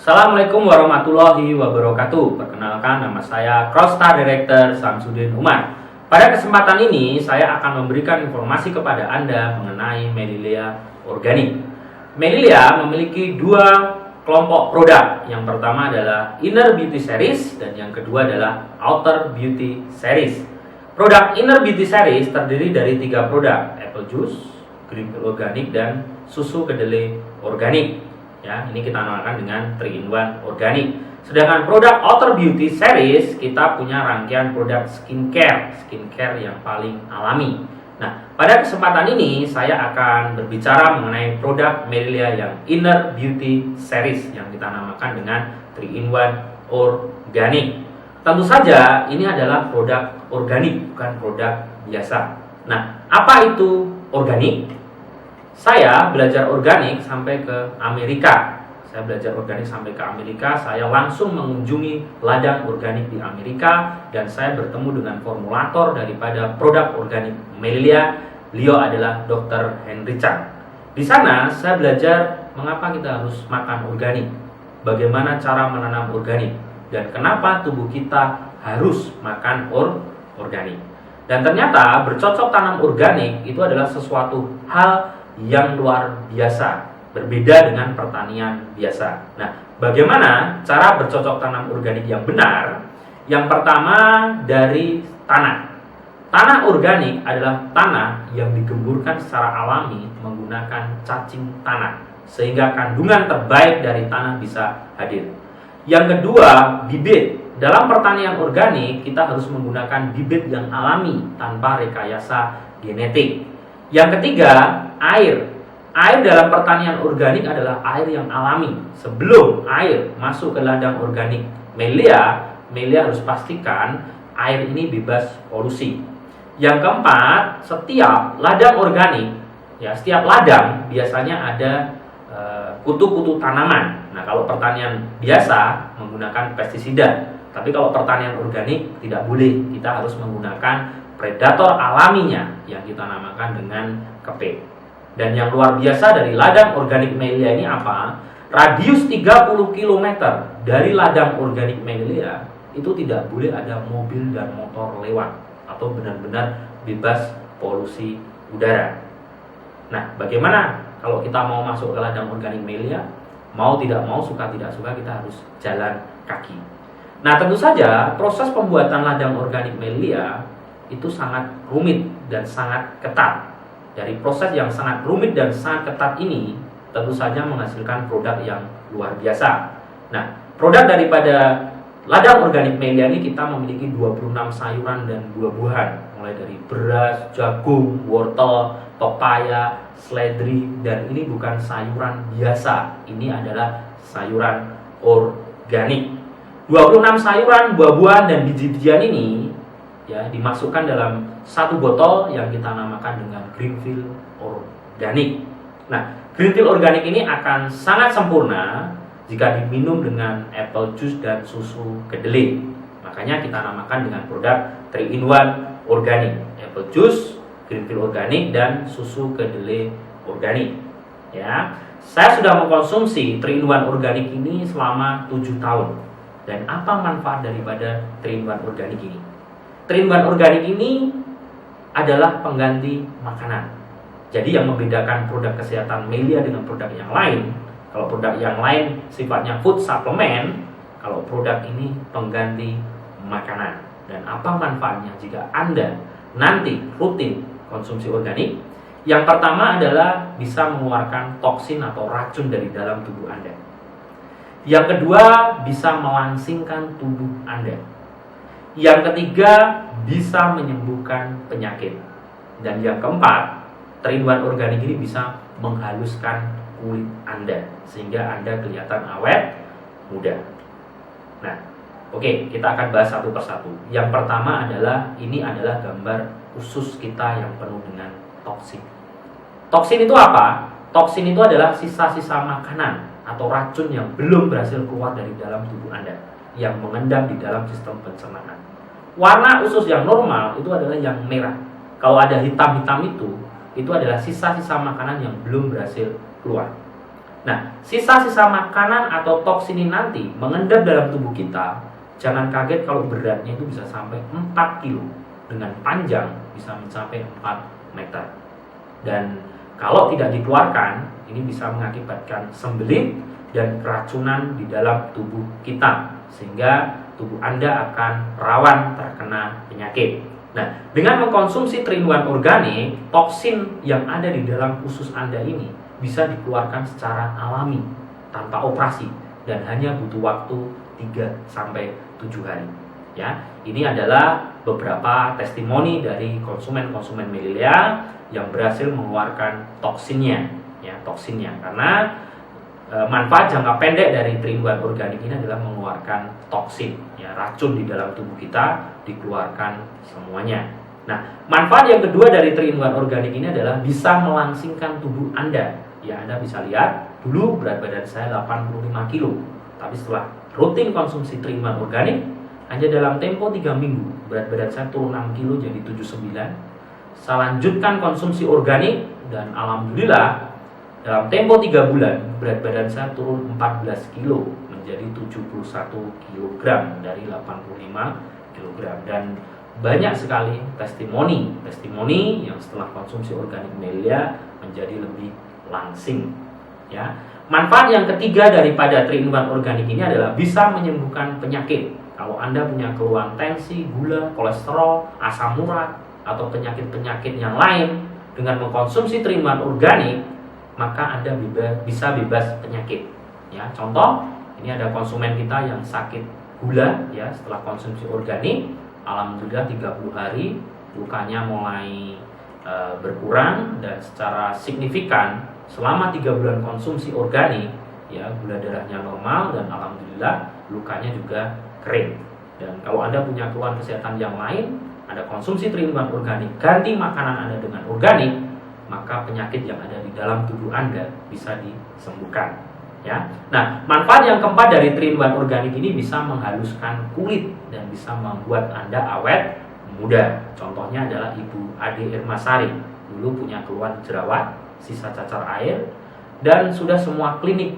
Assalamualaikum warahmatullahi wabarakatuh. Perkenalkan, nama saya Crossstar Director Samsudin Umar. Pada kesempatan ini saya akan memberikan informasi kepada Anda mengenai Melilea Organik. Melilea memiliki dua kelompok produk. Yang pertama adalah Inner Beauty Series dan yang kedua adalah Outer Beauty Series. Produk Inner Beauty Series terdiri dari 3 produk: apple juice, green tea organik, dan susu kedelai organik. Ya, ini kita namakan dengan 3-in-1 organik. Sedangkan produk Outer Beauty Series kita punya rangkaian produk skincare yang paling alami. Nah, pada kesempatan ini saya akan berbicara mengenai produk Melilea yang Inner Beauty Series yang kita namakan dengan 3-in-1 organik. Tentu saja ini adalah produk organik, bukan produk biasa. Nah, apa itu organik? Saya belajar organik sampai ke Amerika. Saya langsung mengunjungi ladang organik di Amerika dan saya bertemu dengan formulator daripada produk organik Melilea. Beliau adalah Dr. Henry Chang. Di sana saya belajar mengapa kita harus makan organik, bagaimana cara menanam organik, dan kenapa tubuh kita harus makan organik. Dan ternyata bercocok tanam organik itu adalah sesuatu hal yang luar biasa, berbeda dengan pertanian biasa. Nah, bagaimana cara bercocok tanam organik yang benar? Yang pertama, dari tanah. Tanah organik adalah tanah yang digemburkan secara alami menggunakan cacing tanah, sehingga kandungan terbaik dari tanah bisa hadir. Yang kedua, bibit. Dalam pertanian organik, kita harus menggunakan bibit yang alami tanpa rekayasa genetik. Yang ketiga, air. Air dalam pertanian organik adalah air yang alami. Sebelum air masuk ke ladang organik Melilea harus pastikan air ini bebas polusi. Yang keempat, setiap ladang organik, setiap ladang biasanya ada kutu-kutu tanaman. Nah, kalau pertanian biasa menggunakan pestisida, tapi kalau pertanian organik tidak boleh. Kita harus menggunakan predator alaminya yang kita namakan dengan kepe. Dan yang luar biasa dari ladang organik Melilea ini apa? Radius 30 km dari ladang organik Melilea itu tidak boleh ada mobil dan motor lewat atau benar-benar bebas polusi udara. Nah, bagaimana kalau kita mau masuk ke ladang organik Melilea? Mau tidak mau, suka tidak suka, kita harus jalan kaki. Nah, tentu saja proses pembuatan ladang organik Melilea itu sangat rumit dan sangat ketat. Dari proses yang sangat rumit dan sangat ketat ini tentu saja menghasilkan produk yang luar biasa. Nah, produk daripada ladang organik Melilea ini kita memiliki 26 sayuran dan buah-buahan, mulai dari beras, jagung, wortel, pepaya, seledri, dan ini bukan sayuran biasa. Ini adalah sayuran organik. 26 sayuran, buah-buahan, dan biji-bijian ini dimasukkan dalam satu botol yang kita namakan dengan Greenfield Organic. Nah, Greenfield Organic ini akan sangat sempurna jika diminum dengan apple juice dan susu kedelai. Makanya kita namakan dengan produk 3-in-1 Organic, apple juice, Greenfield Organic, dan susu kedelai organik. Ya, saya sudah mengkonsumsi 3-in-1 Organic ini selama 7 tahun. Dan apa manfaat daripada 3-in-1 Organic ini? 3-in-1 Organic ini adalah pengganti makanan. Jadi yang membedakan produk kesehatan Melilea dengan produk yang lain, kalau produk yang lain sifatnya food supplement, kalau produk ini pengganti makanan. Dan apa manfaatnya jika Anda nanti rutin konsumsi organik? Yang pertama adalah bisa mengeluarkan toksin atau racun dari dalam tubuh Anda. Yang kedua, bisa melangsingkan tubuh Anda. Yang ketiga, bisa menyembuhkan penyakit. Dan yang keempat, 3-in-1 Organik ini bisa menghaluskan kulit Anda sehingga Anda kelihatan awet muda. Nah, oke, kita akan bahas satu persatu. Yang pertama adalah, ini adalah gambar usus kita yang penuh dengan toksin. Toksin itu apa? Toksin itu adalah sisa-sisa makanan atau racun yang belum berhasil keluar dari dalam tubuh Anda, yang mengendap di dalam sistem pencernaan. Warna usus yang normal itu adalah yang merah. Kalau ada hitam-hitam itu adalah sisa-sisa makanan yang belum berhasil keluar. Nah, sisa-sisa makanan atau toksin ini nanti mengendap dalam tubuh kita. Jangan kaget kalau beratnya itu bisa sampai 4 kilo, dengan panjang bisa mencapai 4 meter. Dan kalau tidak dikeluarkan, ini bisa mengakibatkan sembelit dan keracunan di dalam tubuh kita, sehingga tubuh Anda akan rawan terkena penyakit. Nah, dengan mengkonsumsi 3-in-1 organik, toksin yang ada di dalam usus Anda ini bisa dikeluarkan secara alami tanpa operasi dan hanya butuh waktu 3-7 hari. Ya, ini adalah beberapa testimoni dari konsumen-konsumen Melilia yang berhasil mengeluarkan toksinnya, karena manfaat jangka pendek dari 3-in-1 organik ini adalah mengeluarkan toksin, racun di dalam tubuh kita dikeluarkan semuanya. Nah, manfaat yang kedua dari 3-in-1 organik ini adalah bisa melangsingkan tubuh Anda. Ya, Anda bisa lihat, dulu berat badan saya 85 kilo, tapi setelah rutin konsumsi 3-in-1 organik, hanya dalam tempo 3 minggu, berat badan saya turun 6 kilo jadi 79. Saya lanjutkan konsumsi organik, dan alhamdulillah dalam tempo 3 bulan, berat badan saya turun 14 kilo menjadi 71 kg dari 85 kg. Dan banyak sekali testimoni yang setelah konsumsi organik Melilia menjadi lebih langsing. Ya. Manfaat yang ketiga daripada 3-in-1 organik ini adalah bisa menyembuhkan penyakit. Kalau Anda punya keluhan tensi, gula, kolesterol, asam urat, atau penyakit-penyakit yang lain, dengan mengkonsumsi 3-in-1 organik, maka Anda bisa bebas penyakit. Ya, contoh, ini ada konsumen kita yang sakit gula, ya, setelah konsumsi organik, alhamdulillah 30 hari lukanya mulai berkurang, dan secara signifikan selama 3 bulan konsumsi organik, ya, gula darahnya normal dan alhamdulillah lukanya juga kering. Dan kalau Anda punya keluhan kesehatan yang lain, Anda konsumsi 3-in-1 organik, ganti makanan Anda dengan organik, maka penyakit yang ada di dalam tubuh Anda bisa disembuhkan. Ya. Nah, manfaat yang keempat dari 3-in-1 organik ini bisa menghaluskan kulit dan bisa membuat Anda awet muda. Contohnya adalah Ibu Ade Irmasari, dulu punya keluhan jerawat, sisa cacar air, dan sudah semua klinik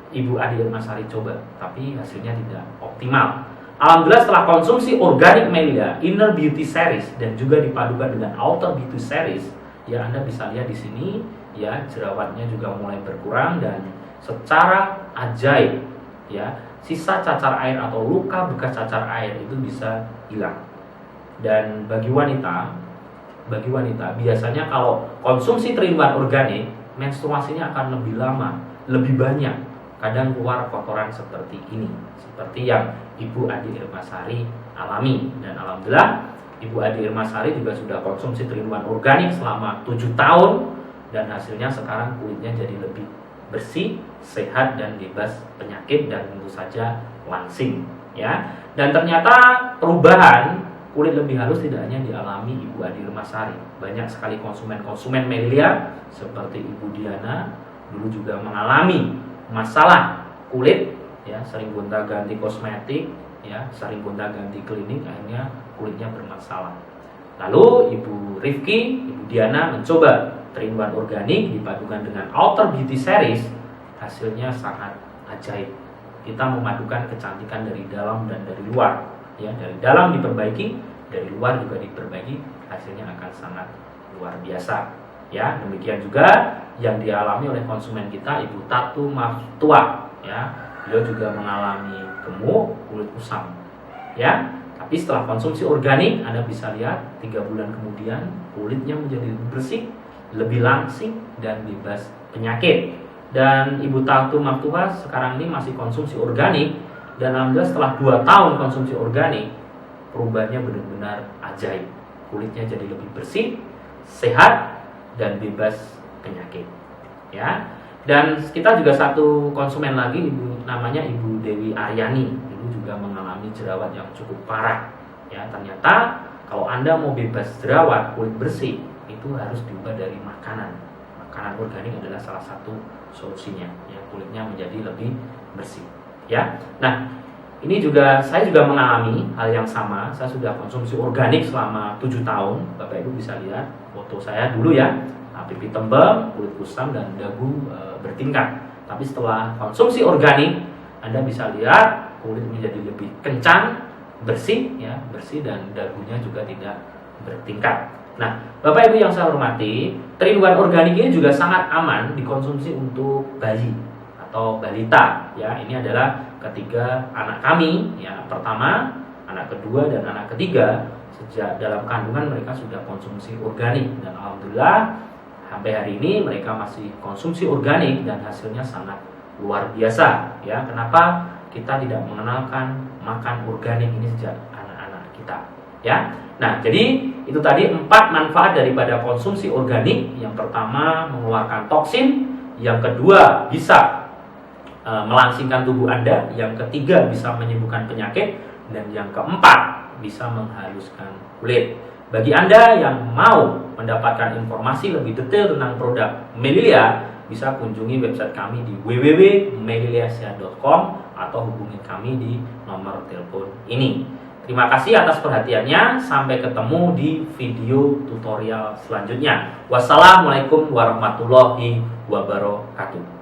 Ibu Ade Irmasari coba, tapi hasilnya tidak optimal. Alhamdulillah setelah konsumsi organik Melilia, Inner Beauty Series, dan juga dipadukan dengan Outer Beauty Series, ya, Anda bisa lihat di sini, ya, jerawatnya juga mulai berkurang dan secara ajaib, ya, sisa cacar air atau luka bekas cacar air itu bisa hilang. Dan bagi wanita biasanya kalau konsumsi 3-in-1 organik, menstruasinya akan lebih lama, lebih banyak, kadang keluar kotoran seperti ini, seperti yang Ibu Ade Irmasari alami. Dan alhamdulillah Ibu Ade Irmasari juga sudah konsumsi 3-in-1 organik selama 7 tahun, dan hasilnya sekarang kulitnya jadi lebih bersih, sehat, dan bebas penyakit, dan tentu saja langsing, ya. Dan ternyata perubahan kulit lebih halus tidak hanya dialami Ibu Ade Irmasari. Banyak sekali konsumen-konsumen Melilia seperti Ibu Diana dulu juga mengalami masalah kulit, ya, sering gonta-ganti kosmetik, ya, sering gonta-ganti klinik, akhirnya kulitnya bermasalah. Lalu Ibu Rifki, Ibu Diana mencoba 3-in-1 organik dipadukan dengan Outer Beauty Series, hasilnya sangat ajaib. Kita memadukan kecantikan dari dalam dan dari luar, ya, dari dalam diperbaiki, dari luar juga diperbaiki, hasilnya akan sangat luar biasa. Ya, demikian juga yang dialami oleh konsumen kita Ibu Tatu Maftua, ya. Beliau juga mengalami gemuk, kulit kusam. Ya, tapi setelah konsumsi organik, Anda bisa lihat 3 bulan kemudian kulitnya menjadi lebih bersih, lebih langsing, dan bebas penyakit. Dan Ibu Tatu Maftua sekarang ini masih konsumsi organik, dan alhamdulillah setelah 2 tahun konsumsi organik, perubahannya benar-benar ajaib. Kulitnya jadi lebih bersih, sehat, dan bebas penyakit. Ya. Dan kita juga satu konsumen lagi, namanya Ibu Dewi Aryani, dulu juga mengalami jerawat yang cukup parah. Ya, ternyata kalau Anda mau bebas jerawat, kulit bersih, itu harus diubah dari makanan. Makanan organik adalah salah satu solusinya. Ya, kulitnya menjadi lebih bersih. Ya. Nah, ini juga saya juga mengalami hal yang sama. Saya sudah konsumsi organik selama 7 tahun. Bapak Ibu bisa lihat foto saya dulu, ya. Pipi tembem, kulit kusam, dan dagu bertingkat. Tapi setelah konsumsi organik, Anda bisa lihat kulit menjadi lebih kencang, bersih dan dagunya juga tidak bertingkat. Nah, Bapak Ibu yang saya hormati, 3-in-1 organik ini juga sangat aman dikonsumsi untuk bayi atau balita. Ya, ini adalah ketiga anak kami. Ya, pertama, anak kedua dan anak ketiga sejak dalam kandungan mereka sudah konsumsi organik dan alhamdulillah sampai hari ini mereka masih konsumsi organik dan hasilnya sangat luar biasa. Ya, kenapa kita tidak mengenalkan makan organik ini sejak anak-anak kita? Ya, nah jadi itu tadi 4 manfaat daripada konsumsi organik. Yang pertama mengeluarkan toksin, yang kedua bisa melangsingkan tubuh Anda, yang ketiga bisa menyembuhkan penyakit, dan yang keempat bisa menghaluskan kulit. Bagi Anda yang mau mendapatkan informasi lebih detail tentang produk Melilia, bisa kunjungi website kami di www.meliliasehat.com atau hubungi kami di nomor telepon ini. Terima kasih atas perhatiannya. Sampai ketemu di video tutorial selanjutnya. Wassalamualaikum warahmatullahi wabarakatuh.